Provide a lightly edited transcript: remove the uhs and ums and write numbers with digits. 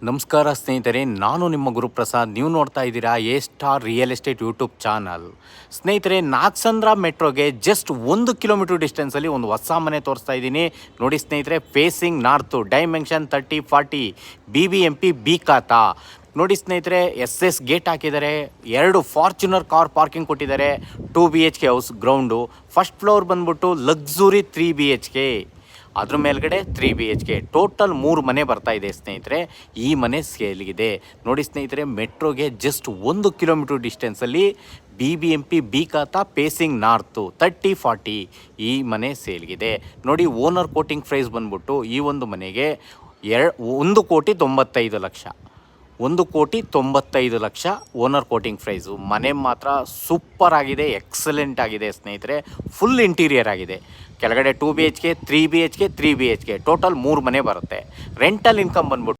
ನಮಸ್ಕಾರ ಸ್ನೇಹಿತರೆ, ನಾನು ನಿಮ್ಮ ಗುರುಪ್ರಸಾದ್. ನೀವು ನೋಡ್ತಾ ಇದ್ದೀರಾ A star real estate YouTube channel. ಸ್ನೇಹಿತರೆ, ನಾಗಸಂದ್ರ ಮೆಟ್ರೋಗೆ ಜಸ್ಟ್ 1 ಕಿಲೋಮೀಟರ್ ಡಿಸ್ಟೆನ್ಸಲ್ಲಿ ಒಂದು ಹೊಸ ಮನೆ ತೋರಿಸ್ತಾ ಇದ್ದೀನಿ. ನೋಡಿ ಸ್ನೇಹಿತರೆ, facing north, dimension 30-40, BBMP B ಖಾತಾ. ನೋಡಿ ಸ್ನೇಹಿತರೆ, SS ಗೇಟ್ ಹಾಕಿದ್ದಾರೆ, 2 ಫಾರ್ಚುನರ್ ಕಾರ್ ಪಾರ್ಕಿಂಗ್ ಕೊಟ್ಟಿದ್ದಾರೆ, 2 BHK house ground. First floor ಬಂದ್ಬಿಟ್ಟು ಲಕ್ಸುರಿ 3 BHK, ಅದ್ರ ಮೇಲ್ಗಡೆ 3 BHK, ಟೋಟಲ್ 3 ಮನೆ ಬರ್ತಾ ಇದೆ ಸ್ನೇಹಿತರೆ. ಈ ಮನೆ ಸೇಲ್ಗಿದೆ. ನೋಡಿ ಸ್ನೇಹಿತರೆ, ಮೆಟ್ರೋಗೆ ಜಸ್ಟ್ 1 ಕಿಲೋಮೀಟರ್ ಡಿಸ್ಟೆನ್ಸಲ್ಲಿ BBMP ಬಿ ಖಾತಾ, ಫೇಸಿಂಗ್ ನಾರ್ತು, 30-40 ಈ ಮನೆ ಸೇಲ್ಗಿದೆ. ನೋಡಿ, ಓನರ್ ಕೋಟಿಂಗ್ ಪ್ರೈಸ್ ಬಂದ್ಬಿಟ್ಟು ಈ ಒಂದು ಮನೆಗೆ 1,95,00,000, 1,95,00,000 ಓನರ್ ಕೋಟಿಂಗ್ ಪ್ರೈಸು. ಮನೆ ಮಾತ್ರ ಸೂಪರ್ ಆಗಿದೆ, ಎಕ್ಸಲೆಂಟ್ ಆಗಿದೆ ಸ್ನೇಹಿತರೆ. ಫುಲ್ ಇಂಟೀರಿಯರ್ ಆಗಿದೆ. ಕೆಳಗಡೆ 2 BHK, 3 BHK, 3 BHK, ಟೋಟಲ್ 3 ಮನೆ ಬರುತ್ತೆ. ರೆಂಟಲ್ ಇನ್ಕಮ್ ಬಂದ್ಬಿಟ್ಟು